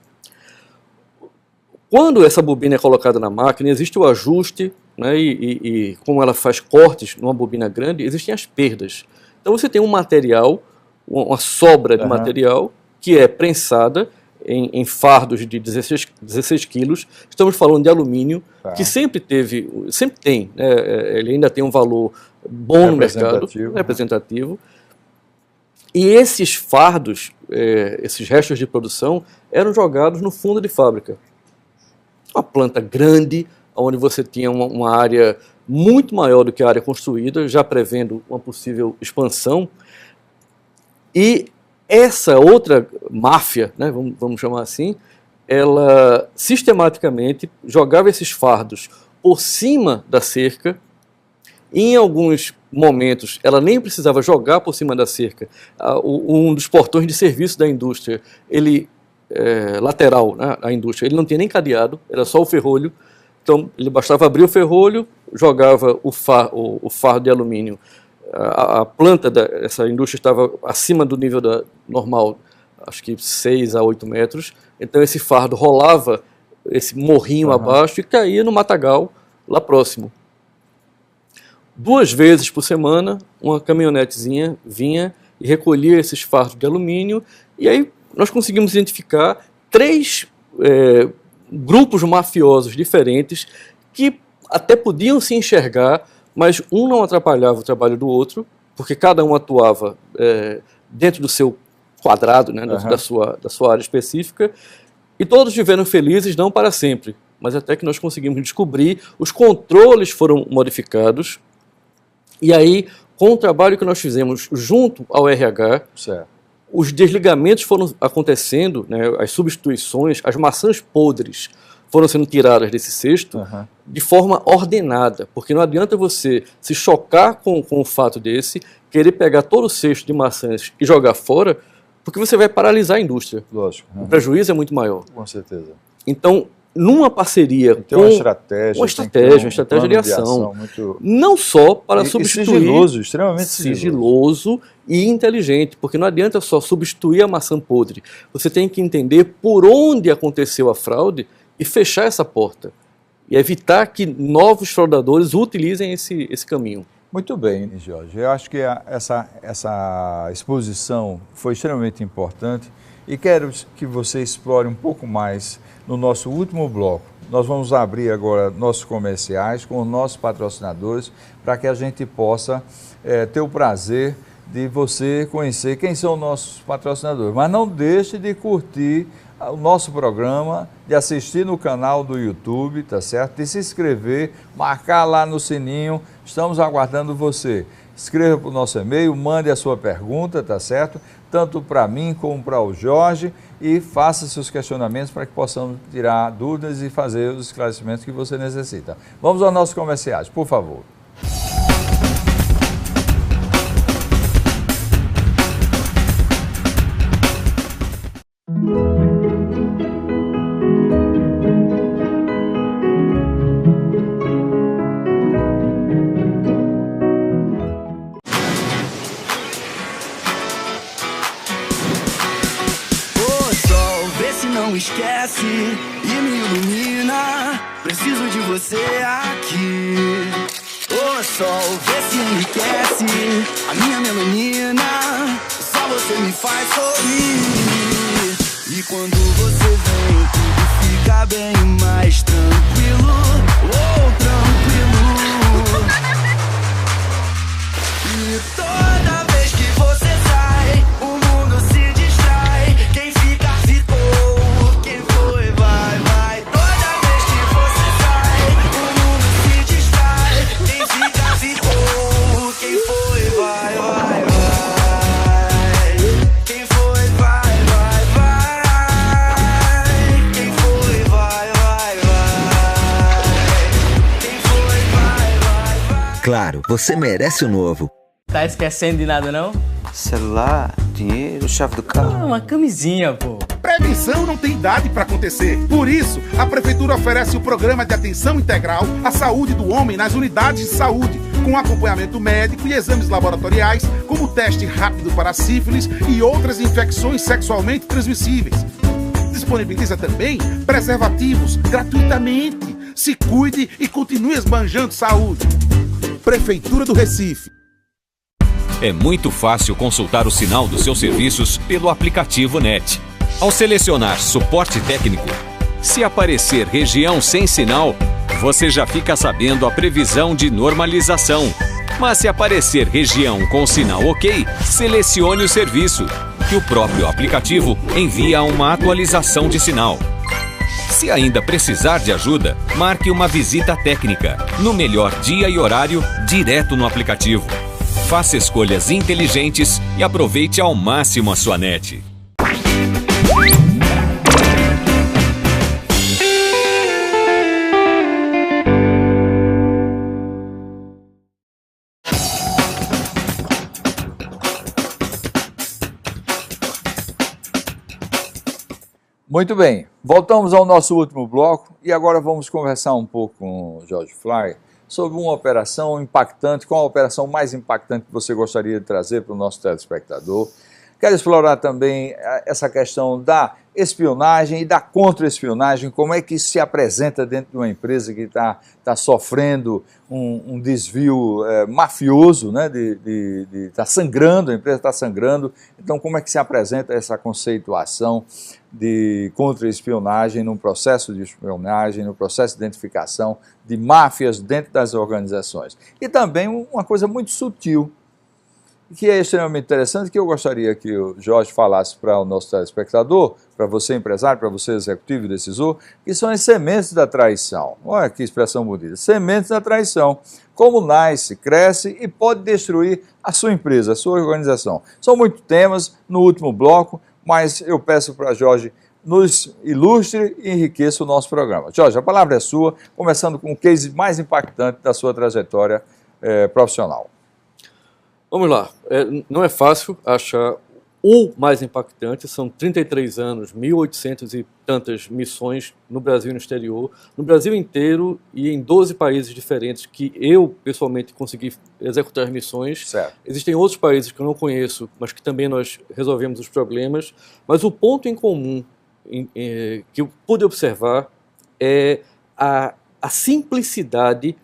Quando essa bobina é colocada na máquina, existe o ajuste, né, e como ela faz cortes numa bobina grande, existem as perdas. Então você tem um material, uma sobra de material, que é prensada em fardos de 16 quilos. Estamos falando de alumínio, que sempre tem, né, ele ainda tem um valor bom no mercado, representativo. E esses fardos, esses restos de produção, eram jogados no fundo de fábrica. Uma planta grande, onde você tinha uma área muito maior do que a área construída, já prevendo uma possível expansão. E essa outra máfia, né, vamos chamar assim, ela sistematicamente jogava esses fardos por cima da cerca. Em alguns momentos, ela nem precisava jogar por cima da cerca. Um dos portões de serviço da indústria, ele... lateral, né, a indústria, ele não tinha nem cadeado, era só o ferrolho. Então ele bastava abrir o ferrolho, jogava o fardo de alumínio. A planta dessa indústria estava acima do nível normal, acho que 6 a 8 metros, então esse fardo rolava esse morrinho abaixo e caía no matagal lá próximo. 2 vezes por semana uma caminhonetezinha vinha e recolhia esses fardos de alumínio, e aí nós conseguimos identificar 3 grupos mafiosos diferentes que até podiam se enxergar, mas um não atrapalhava o trabalho do outro, porque cada um atuava dentro do seu quadrado, né, dentro da sua área específica, e todos viveram felizes, não para sempre, mas até que nós conseguimos descobrir, os controles foram modificados, e aí, com o trabalho que nós fizemos junto ao RH, os desligamentos foram acontecendo, né, as substituições, as maçãs podres foram sendo tiradas desse cesto de forma ordenada, porque não adianta você se chocar com um fato desse, querer pegar todo o cesto de maçãs e jogar fora, porque você vai paralisar a indústria. Lógico. O prejuízo é muito maior. Com certeza. Então, numa parceria com uma estratégia de ação, não só para substituir, sigiloso, extremamente sigiloso e inteligente, porque não adianta só substituir a maçã podre, você tem que entender por onde aconteceu a fraude e fechar essa porta, e evitar que novos fraudadores utilizem esse caminho. Muito bem, Jorge, eu acho que essa exposição foi extremamente importante e quero que você explore um pouco mais no nosso último bloco. Nós vamos abrir agora nossos comerciais com os nossos patrocinadores para que a gente possa ter o prazer de você conhecer quem são nossos patrocinadores. Mas não deixe de curtir o nosso programa, de assistir no canal do YouTube, tá certo? De se inscrever, marcar lá no sininho, estamos aguardando você. Escreva para o nosso e-mail, mande a sua pergunta, tá certo? Tanto para mim como para o Jorge, e faça seus questionamentos para que possamos tirar dúvidas e fazer os esclarecimentos que você necessita. Vamos aos nossos comerciais, por favor. desce e me ilumina. Preciso de você aqui. Ô sol, vê se enriquece a minha melanina. Só você me faz sorrir. E quando você vem, tudo fica bem mais tranquilo. Oh, tranquilo. E toda vez que você sai, o mundo se distrai. Quem fica, ficou. Quem foi, vai, vai. Toda vez que você sai, o mundo se distrai. Quem fica, ficou. Quem foi, vai, vai, vai. Quem foi, vai, vai, vai. Quem foi, vai, vai, vai. Quem foi, vai, vai, vai. Claro, você merece o novo. Tá esquecendo de nada, não? Celular, dinheiro, chave do carro. Uma camisinha, pô. Prevenção não tem idade para acontecer. Por isso, a Prefeitura oferece o programa de atenção integral à saúde do homem nas unidades de saúde, com acompanhamento médico e exames laboratoriais, como teste rápido para sífilis e outras infecções sexualmente transmissíveis. Disponibiliza também preservativos gratuitamente. Se cuide e continue esbanjando saúde. Prefeitura do Recife. É muito fácil consultar o sinal dos seus serviços pelo aplicativo NET. Ao selecionar Suporte Técnico, se aparecer região sem sinal, você já fica sabendo a previsão de normalização. Mas se aparecer região com sinal OK, selecione o serviço, que o próprio aplicativo envia uma atualização de sinal. Se ainda precisar de ajuda, marque uma visita técnica, no melhor dia e horário, direto no aplicativo. Faça escolhas inteligentes e aproveite ao máximo a sua NET. Muito bem, voltamos ao nosso último bloco e agora vamos conversar um pouco com o Jorge Flyer sobre uma operação impactante. Qual a operação mais impactante que você gostaria de trazer para o nosso telespectador? Quero explorar também essa questão da espionagem e da contra-espionagem, como é que se apresenta dentro de uma empresa que está sofrendo um desvio mafioso, né, está sangrando, a empresa está sangrando. Então, como é que se apresenta essa conceituação de contra-espionagem, no processo de espionagem, no processo de identificação de máfias dentro das organizações? E também uma coisa muito sutil, que é extremamente interessante, que eu gostaria que o Jorge falasse para o nosso telespectador, para você empresário, para você executivo e decisor, que são as sementes da traição. Olha que expressão bonita. Sementes da traição. Como nasce, cresce e pode destruir a sua empresa, a sua organização. São muitos temas no último bloco, mas eu peço para Jorge nos ilustre e enriqueça o nosso programa. Jorge, a palavra é sua, começando com o case mais impactante da sua trajetória profissional. Vamos lá, não é fácil achar o mais impactante, são 33 anos, 1.800 e tantas missões no Brasil e no exterior, no Brasil inteiro e em 12 países diferentes que eu, pessoalmente, consegui executar missões. Certo. Existem outros países que eu não conheço, mas que também nós resolvemos os problemas, mas o ponto em comum que eu pude observar é a simplicidade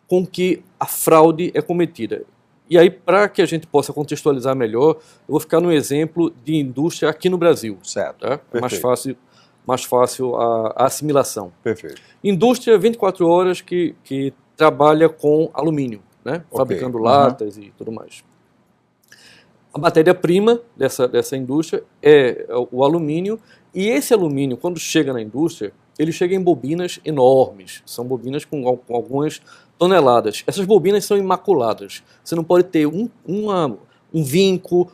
com que a fraude é cometida. E aí, para que a gente possa contextualizar melhor, eu vou ficar no exemplo de indústria aqui no Brasil. Certo. Tá? Mais fácil a assimilação. Perfeito. Indústria 24 horas que trabalha com alumínio, né? Okay. Fabricando latas e tudo mais. A matéria-prima dessa indústria é o alumínio, e esse alumínio, quando chega na indústria, ele chega em bobinas enormes. São bobinas com algumas toneladas. Essas bobinas são imaculadas. Você não pode ter um vinco,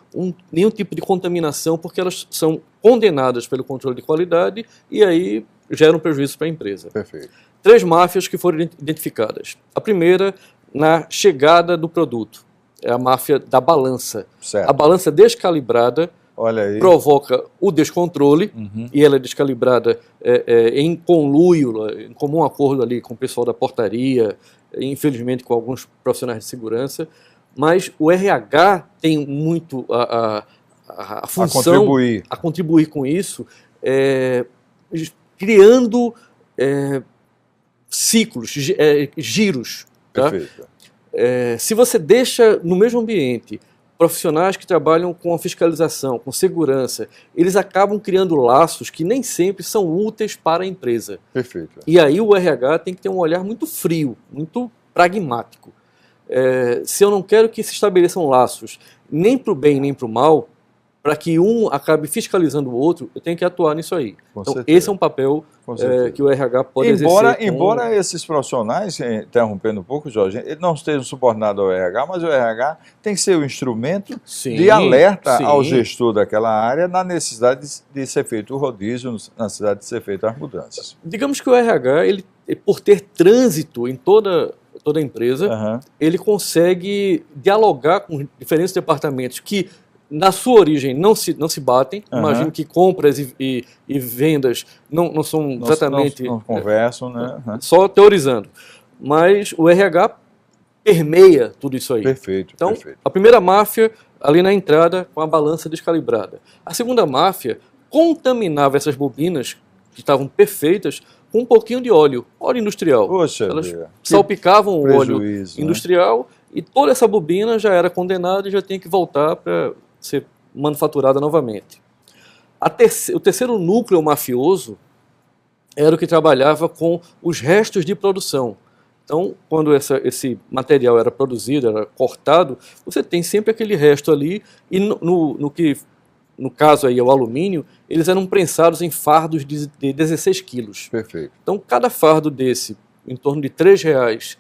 nenhum tipo de contaminação, porque elas são condenadas pelo controle de qualidade e aí geram prejuízo para a empresa. Perfeito. 3 máfias que foram identificadas. A primeira, na chegada do produto, é a máfia da balança. Certo. A balança descalibrada provoca o descontrole, e ela é descalibrada em conluio, em comum acordo ali com o pessoal da portaria, infelizmente com alguns profissionais de segurança, mas o RH tem muito a função a contribuir com isso, criando ciclos, giros. Tá? Perfeito. Se você deixa no mesmo ambiente profissionais que trabalham com a fiscalização, com segurança, eles acabam criando laços que nem sempre são úteis para a empresa. Perfeito. E aí o RH tem que ter um olhar muito frio, muito pragmático. Se eu não quero que se estabeleçam laços nem para o bem nem para o mal, para que um acabe fiscalizando o outro, eu tenho que atuar nisso aí. Com então, certeza. esse é um papel que o RH pode Embora exercer. esses profissionais, interrompendo um pouco, Jorge, eles não estejam subordinados ao RH, mas o RH tem que ser o instrumento de alerta ao gestor daquela área na necessidade de ser feito o rodízio, na necessidade de ser feitas as mudanças. Digamos que o RH, ele, por ter trânsito em toda a empresa, ele consegue dialogar com diferentes departamentos que, na sua origem, não se batem. Imagino que compras e vendas não são exatamente... Não conversam, né? Só teorizando. Mas o RH permeia tudo isso aí. Perfeito, então, perfeito. A primeira máfia, ali na entrada, com a balança descalibrada. A segunda máfia contaminava essas bobinas, que estavam perfeitas, com um pouquinho de óleo industrial. Poxa, elas salpicavam o óleo prejuízo, industrial, e toda essa bobina já era condenada e já tinha que voltar para ser manufaturada novamente. O terceiro núcleo mafioso era o que trabalhava com os restos de produção. Então, quando esse material era produzido, era cortado, você tem sempre aquele resto ali, e no caso aí, o alumínio, eles eram prensados em fardos de 16 quilos. Perfeito. Então, cada fardo desse, em torno de R$3,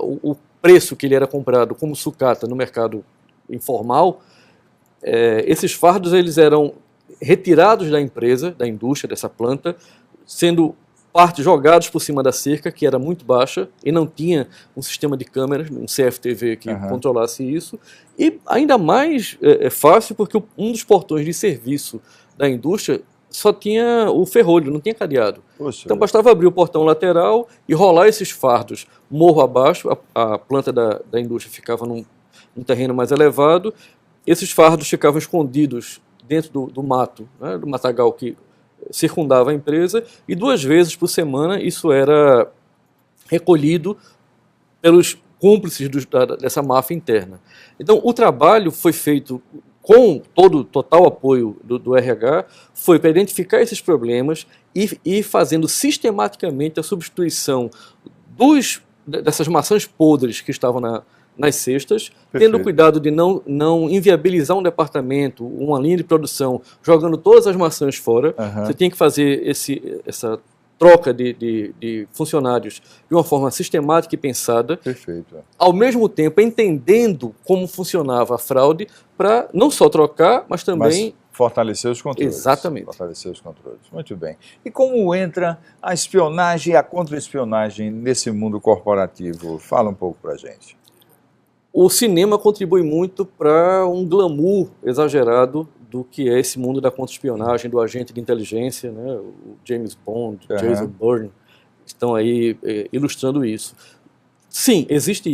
o preço que ele era comprado como sucata no mercado informal, esses fardos eles eram retirados da empresa, da indústria, dessa planta, sendo parte jogados por cima da cerca, que era muito baixa, e não tinha um sistema de câmeras, um CFTV que controlasse isso. E ainda mais fácil, porque um dos portões de serviço da indústria só tinha o ferrolho, não tinha cadeado. Poxa, então bastava abrir o portão lateral e rolar esses fardos morro abaixo. A planta da indústria ficava num terreno mais elevado. Esses fardos ficavam escondidos dentro do mato, né, do matagal que circundava a empresa, e 2 vezes por semana isso era recolhido pelos cúmplices dessa máfia interna. Então, o trabalho foi feito com todo o total apoio do RH, foi para identificar esses problemas e fazendo sistematicamente a substituição dessas maçãs podres que estavam nas cestas, tendo cuidado de não inviabilizar um departamento, uma linha de produção, jogando todas as maçãs fora. Você tem que fazer essa troca de funcionários de uma forma sistemática e pensada. Perfeito. Ao mesmo tempo, entendendo como funcionava a fraude, para não só trocar, mas também... fortalecer os controles. Exatamente. Fortalecer os controles. Muito bem. E como entra a espionagem e a contra-espionagem nesse mundo corporativo? Fala um pouco para a gente. O cinema contribui muito para um glamour exagerado do que é esse mundo da contra-espionagem, do agente de inteligência, né? O James Bond, Jason Bourne, estão aí ilustrando isso. Sim, existe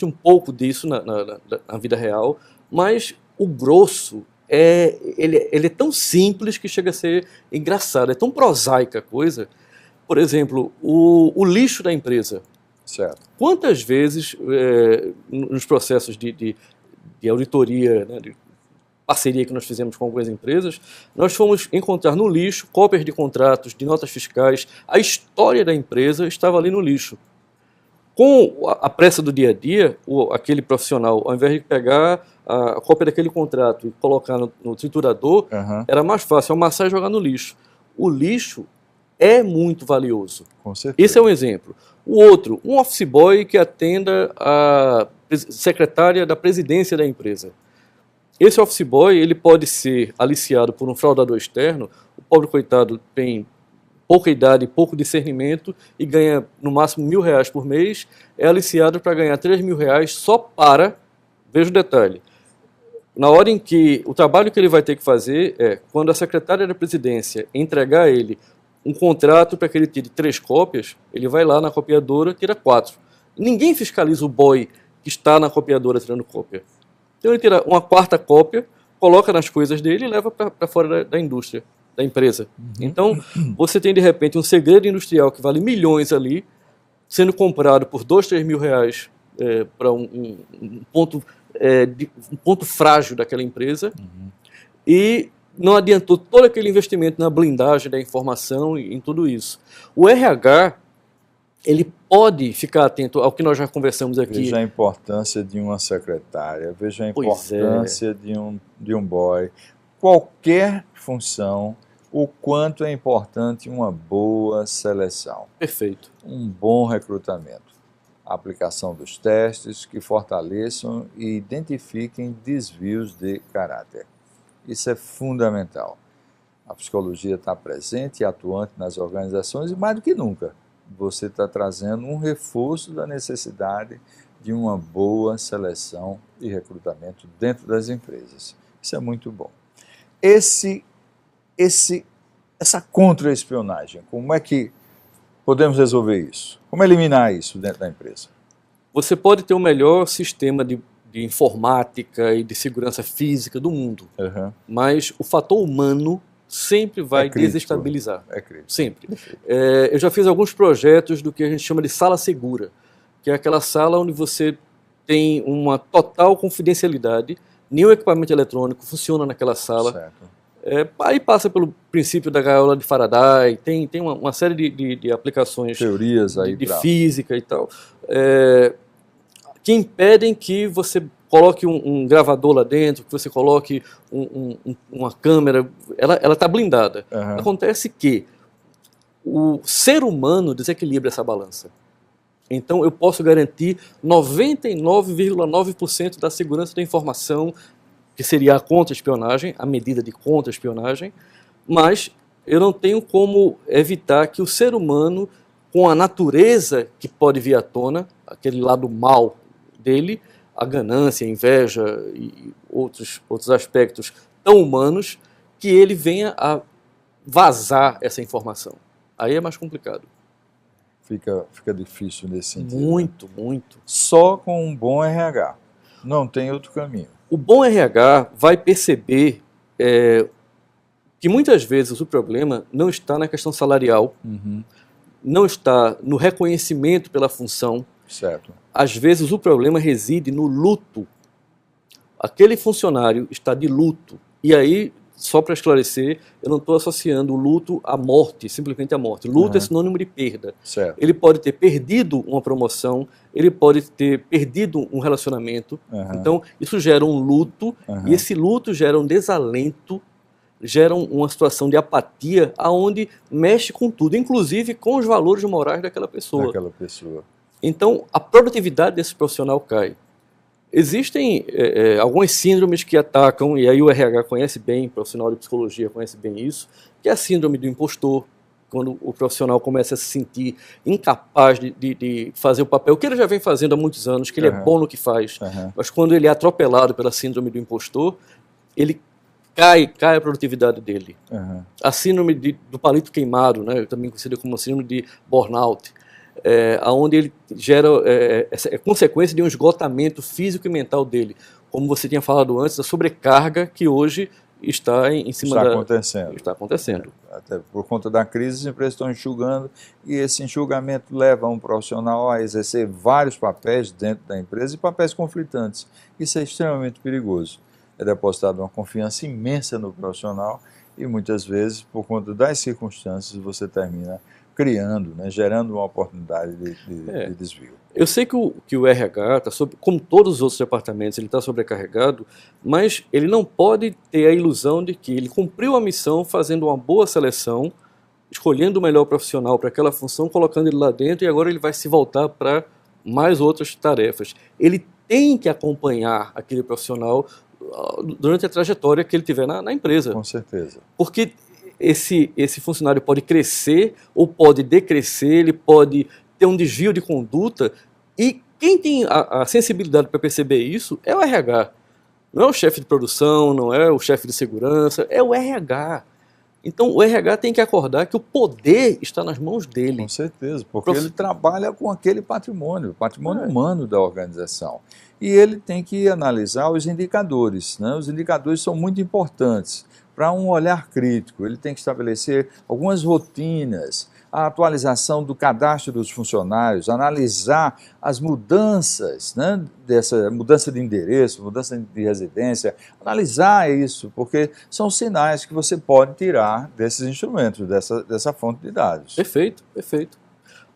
um pouco disso na vida real, mas o grosso ele é tão simples que chega a ser engraçado, é tão prosaica a coisa. Por exemplo, o lixo da empresa. Certo. Quantas vezes, nos processos de auditoria, né, de parceria que nós fizemos com algumas empresas, nós fomos encontrar no lixo cópias de contratos, de notas fiscais, a história da empresa estava ali no lixo. Com a pressa do dia a dia, aquele profissional, ao invés de pegar a cópia daquele contrato e colocar no triturador, era mais fácil amassar e jogar no lixo. O lixo é muito valioso. Com certeza. Esse é um exemplo. O outro, um office boy que atenda a secretária da presidência da empresa. Esse office boy ele pode ser aliciado por um fraudador externo. O pobre coitado tem pouca idade, pouco discernimento e ganha no máximo R$1.000 por mês. É aliciado para ganhar R$3.000 só para, veja o detalhe, na hora em que o trabalho que ele vai ter que fazer é, quando a secretária da presidência entregar a ele um contrato para que ele tire 3 cópias, ele vai lá na copiadora, tira 4. Ninguém fiscaliza o boy que está na copiadora tirando cópia. Então ele tira uma 4ª cópia, coloca nas coisas dele e leva para fora da indústria. da empresa. Então, você tem de repente um segredo industrial que vale milhões ali, sendo comprado por 2, 3 mil reais para um ponto frágil daquela empresa, e não adiantou todo aquele investimento na blindagem da informação e em tudo isso. O RH, ele pode ficar atento ao que nós já conversamos aqui. Veja a importância de uma secretária, veja a importância de um boy. Qualquer função, o quanto é importante uma boa seleção. Perfeito. Um bom recrutamento. A aplicação dos testes que fortaleçam e identifiquem desvios de caráter. Isso é fundamental. A psicologia está presente e atuante nas organizações e, mais do que nunca, você está trazendo um reforço da necessidade de uma boa seleção e recrutamento dentro das empresas. Isso é muito bom. Essa contra-espionagem, como é que podemos resolver isso? Como eliminar isso dentro da empresa? Você pode ter o melhor sistema de informática e de segurança física do mundo, mas o fator humano sempre vai desestabilizar. É crítico. Sempre. Eu já fiz alguns projetos do que a gente chama de sala segura, que é aquela sala onde você tem uma total confidencialidade, nenhum equipamento eletrônico funciona naquela sala. Certo. Aí passa pelo princípio da gaiola de Faraday, tem uma série de aplicações, teorias aí de física e tal, que impedem que você coloque um gravador lá dentro, que você coloque uma câmera, ela está blindada. Acontece que o ser humano desequilibra essa balança. Então eu posso garantir 99,9% da segurança da informação, que seria a contra-espionagem, a medida de contra-espionagem, mas eu não tenho como evitar que o ser humano, com a natureza que pode vir à tona, aquele lado mal dele, a ganância, a inveja e outros aspectos tão humanos, que ele venha a vazar essa informação. Aí é mais complicado. Fica difícil nesse sentido. Muito. Só com um bom RH. Não tem outro caminho. O bom RH vai perceber que muitas vezes o problema não está na questão salarial, não está no reconhecimento pela função. Certo. Às vezes o problema reside no luto. Aquele funcionário está de luto. E aí, só para esclarecer, eu não estou associando o luto à morte, simplesmente à morte. Luto é sinônimo de perda. Certo. Ele pode ter perdido uma promoção, ele pode ter perdido um relacionamento. Então, isso gera um luto, e esse luto gera um desalento, gera uma situação de apatia, aonde mexe com tudo, inclusive com os valores morais daquela pessoa. Então, a produtividade desse profissional cai. Existem algumas síndromes que atacam, e aí o RH conhece bem, o profissional de psicologia conhece bem isso, que é a síndrome do impostor, quando o profissional começa a se sentir incapaz de fazer o papel que ele já vem fazendo há muitos anos, que ele é bom no que faz, mas quando ele é atropelado pela síndrome do impostor, ele cai a produtividade dele. A síndrome do palito queimado, né, também conhecida como a síndrome de burnout, onde ele gera essa consequência de um esgotamento físico e mental dele, como você tinha falado antes, da sobrecarga que hoje está em cima Está acontecendo. Até por conta da crise, as empresas estão enxugando, e esse enxugamento leva um profissional a exercer vários papéis dentro da empresa e papéis conflitantes. Isso é extremamente perigoso. É depositada uma confiança imensa no profissional e muitas vezes, por conta das circunstâncias, você termina criando, né, gerando uma oportunidade de desvio. Eu sei que o RH, como todos os outros departamentos, ele está sobrecarregado, mas ele não pode ter a ilusão de que ele cumpriu a missão fazendo uma boa seleção, escolhendo o melhor profissional para aquela função, colocando ele lá dentro, e agora ele vai se voltar para mais outras tarefas. Ele tem que acompanhar aquele profissional durante a trajetória que ele tiver na empresa. Com certeza. Porque esse funcionário pode crescer ou pode decrescer, ele pode ter um desvio de conduta, e quem tem a sensibilidade para perceber isso é o RH. Não é o chefe de produção, não é o chefe de segurança, é o RH. Então o RH tem que acordar que o poder está nas mãos dele. Com certeza, porque ele trabalha com aquele patrimônio, o patrimônio humano da organização. E ele tem que analisar os indicadores, né? Os indicadores são muito importantes. para um olhar crítico. Ele tem que estabelecer algumas rotinas, a atualização do cadastro dos funcionários, analisar as mudanças, né, dessa mudança de endereço, mudança de residência, analisar isso, porque são sinais que você pode tirar desses instrumentos, dessa fonte de dados. Perfeito, perfeito.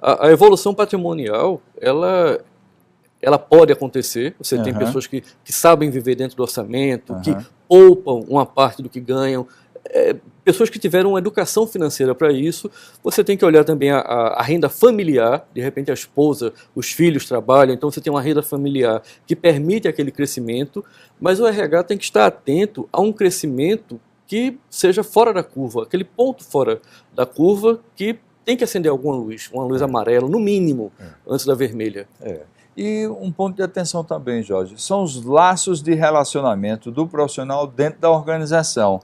A evolução patrimonial, ela pode acontecer. Você tem pessoas que sabem viver dentro do orçamento, que poupam uma parte do que ganham, pessoas que tiveram uma educação financeira para isso. Você tem que olhar também a renda familiar. De repente a esposa, os filhos trabalham, então você tem uma renda familiar que permite aquele crescimento, mas o RH tem que estar atento a um crescimento que seja fora da curva, aquele ponto fora da curva que tem que acender alguma luz, uma luz amarela, no mínimo, antes da vermelha. E um ponto de atenção também, Jorge, são os laços de relacionamento do profissional dentro da organização.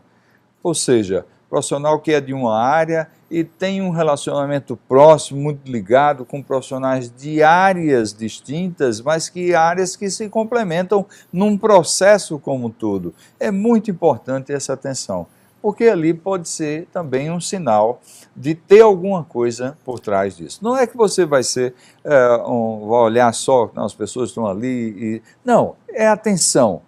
Ou seja, profissional que é de uma área e tem um relacionamento próximo, muito ligado com profissionais de áreas distintas, mas que áreas que se complementam num processo como um todo. É muito importante essa atenção, porque ali pode ser também um sinal de ter alguma coisa por trás disso. Não é que você vai ser, vai olhar só, não, as pessoas estão ali, não, é atenção.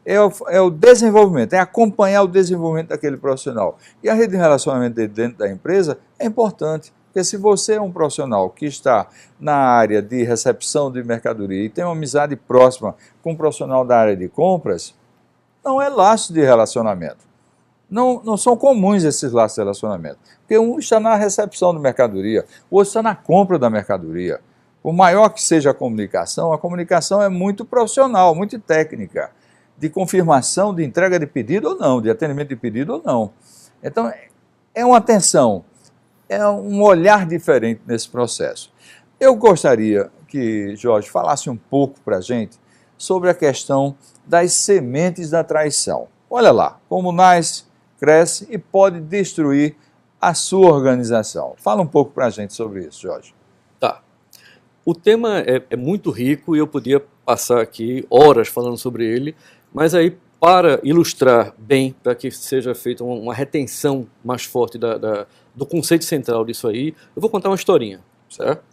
É o desenvolvimento, é acompanhar o desenvolvimento daquele profissional. E a rede de relacionamento dele dentro da empresa é importante, porque se você é um profissional que está na área de recepção de mercadoria e tem uma amizade próxima com um profissional da área de compras, não é laço de relacionamento. Não são comuns esses laços de relacionamento, porque um está na recepção da mercadoria, o outro está na compra da mercadoria. Por maior que seja a comunicação é muito profissional, muito técnica, de confirmação, de entrega de pedido ou não, de atendimento de pedido ou não. Então, é uma atenção, é um olhar diferente nesse processo. Eu gostaria que Jorge falasse um pouco para a gente sobre a questão das sementes da traição. Olha lá, como nasce, cresce e pode destruir a sua organização. Fala um pouco para a gente sobre isso, Jorge. Tá. O tema é muito rico e eu podia passar aqui horas falando sobre ele, mas aí, para ilustrar bem, para que seja feita uma retenção mais forte do conceito central disso aí, eu vou contar uma historinha. Certo?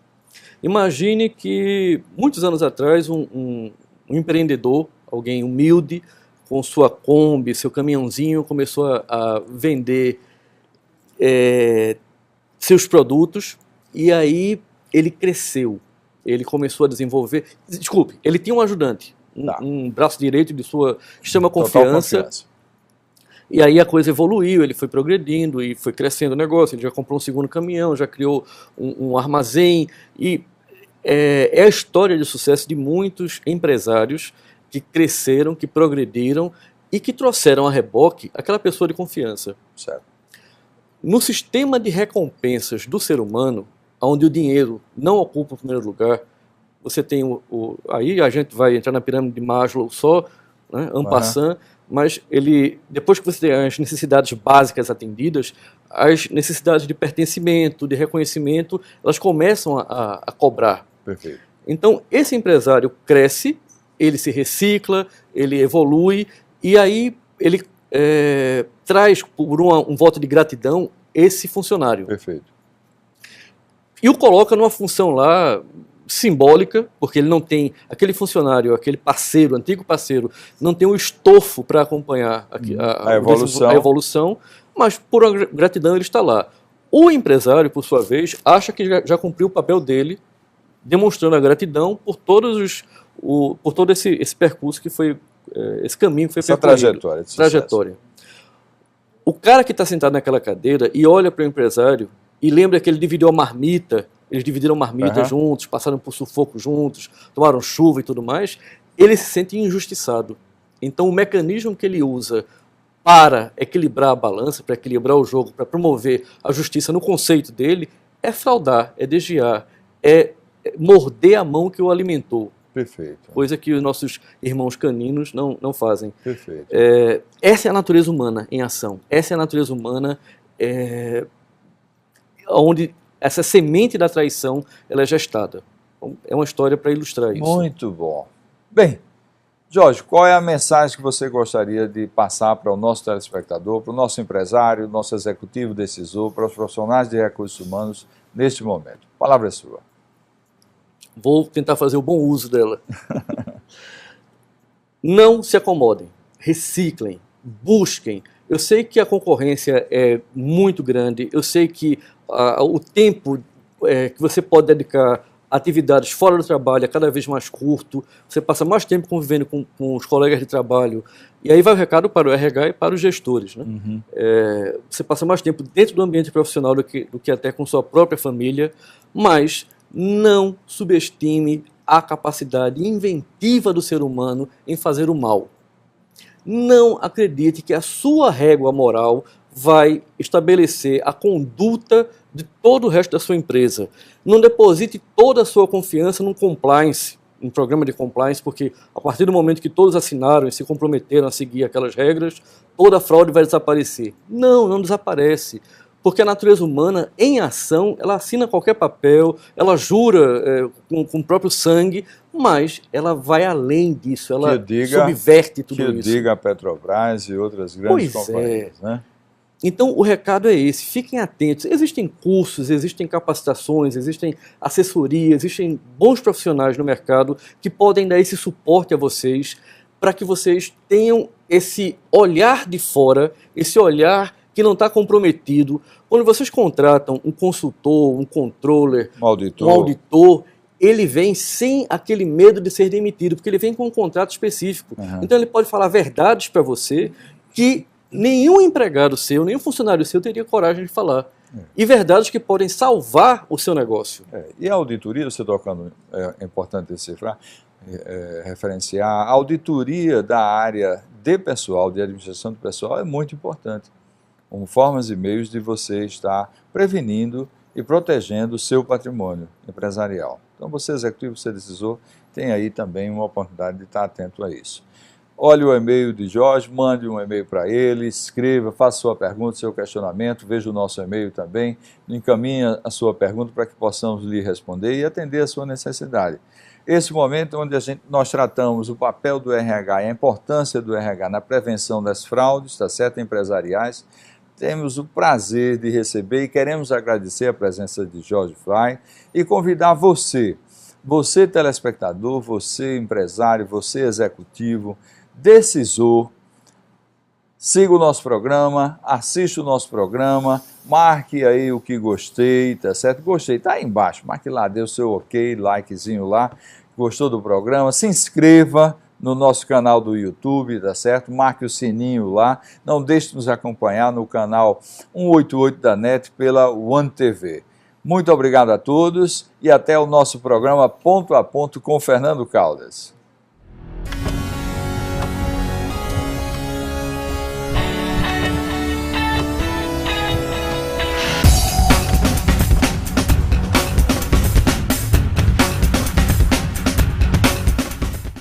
Imagine que, muitos anos atrás, um empreendedor, alguém humilde, com sua Kombi, seu caminhãozinho, começou a vender seus produtos, e aí ele cresceu. Ele começou a desenvolver... Desculpe, ele tinha um ajudante, um braço direito de sua extrema confiança. E aí a coisa evoluiu, ele foi progredindo e foi crescendo o negócio, ele já comprou um segundo caminhão, já criou um armazém, e é a história de sucesso de muitos empresários que cresceram, que progrediram e que trouxeram a reboque aquela pessoa de confiança. Certo. No sistema de recompensas do ser humano, onde o dinheiro não ocupa o primeiro lugar, você tem aí a gente vai entrar na pirâmide de Maslow só, né, en passant, mas depois que você tem as necessidades básicas atendidas, as necessidades de pertencimento, de reconhecimento, elas começam a cobrar. Perfeito. Então, esse empresário cresce, ele se recicla, ele evolui, e aí ele traz por um voto de gratidão esse funcionário. Perfeito. E o coloca numa função lá simbólica, porque ele não tem, aquele funcionário, aquele parceiro, antigo parceiro, não tem o estofo para acompanhar a evolução, mas por gratidão ele está lá. O empresário, por sua vez, acha que já cumpriu o papel dele, demonstrando a gratidão por todo esse percurso que foi, esse caminho que foi percorrido. Trajetória. O cara que está sentado naquela cadeira e olha para o empresário e lembra que ele dividiu a marmita, eles dividiram marmita juntos, passaram por sufoco juntos, tomaram chuva e tudo mais, ele se sente injustiçado. Então o mecanismo que ele usa para equilibrar a balança, para equilibrar o jogo, para promover a justiça no conceito dele, é fraudar, é desviar, é morder a mão que o alimentou. Perfeito. Coisa que os nossos irmãos caninos não fazem. Perfeito. Essa é a natureza humana em ação. Essa é a natureza humana onde essa semente da traição ela é gestada. É uma história para ilustrar isso. Muito bom. Bem, Jorge, qual é a mensagem que você gostaria de passar para o nosso telespectador, para o nosso empresário, nosso executivo decisor, para os profissionais de recursos humanos neste momento? A palavra é sua. Vou tentar fazer o bom uso dela. Não se acomodem, reciclem, busquem. Eu sei que a concorrência é muito grande, eu sei que o tempo que você pode dedicar a atividades fora do trabalho é cada vez mais curto, você passa mais tempo convivendo com os colegas de trabalho, e aí vai o recado para o RH e para os gestores. Né? Você passa mais tempo dentro do ambiente profissional do que até com sua própria família, mas não subestime a capacidade inventiva do ser humano em fazer o mal. Não acredite que a sua régua moral vai estabelecer a conduta de todo o resto da sua empresa. Não deposite toda a sua confiança num compliance, um programa de compliance, porque a partir do momento que todos assinaram e se comprometeram a seguir aquelas regras, toda a fraude vai desaparecer. Não desaparece. Porque a natureza humana, em ação, ela assina qualquer papel, ela jura com o próprio sangue, mas ela vai além disso, ela subverte tudo isso. Que diga a Petrobras e outras grandes companhias, né? Então, o recado é esse, fiquem atentos. Existem cursos, existem capacitações, existem assessorias, existem bons profissionais no mercado que podem dar esse suporte a vocês para que vocês tenham esse olhar de fora, esse olhar que não está comprometido. Quando vocês contratam um consultor, um controller, um auditor, ele vem sem aquele medo de ser demitido, porque ele vem com um contrato específico. Então ele pode falar verdades para você que nenhum empregado seu, nenhum funcionário seu teria coragem de falar. E verdades que podem salvar o seu negócio. E a auditoria, você tocando, é importante decifrar, referenciar, a auditoria da área de pessoal, de administração do pessoal, é muito importante. Como formas e meios de você estar prevenindo e protegendo o seu patrimônio empresarial. Então, você executivo, você decisor, tem aí também uma oportunidade de estar atento a isso. Olhe o e-mail de Jorge, mande um e-mail para ele, escreva, faça sua pergunta, seu questionamento, veja o nosso e-mail também, encaminhe a sua pergunta para que possamos lhe responder e atender a sua necessidade. Esse momento onde nós tratamos o papel do RH e a importância do RH na prevenção das fraudes, tá certo, empresariais, temos o prazer de receber e queremos agradecer a presença de Jorge Fry e convidar você telespectador, você empresário, você executivo, decisor, siga o nosso programa, assista o nosso programa, marque aí o que gostei, tá certo? Gostei, tá aí embaixo, marque lá, dê o seu ok, likezinho lá, gostou do programa, se inscreva no nosso canal do YouTube, tá certo? Marque o sininho lá, não deixe de nos acompanhar no canal 188 da NET pela One TV. Muito obrigado a todos e até o nosso programa Ponto a Ponto com Fernando Caldas.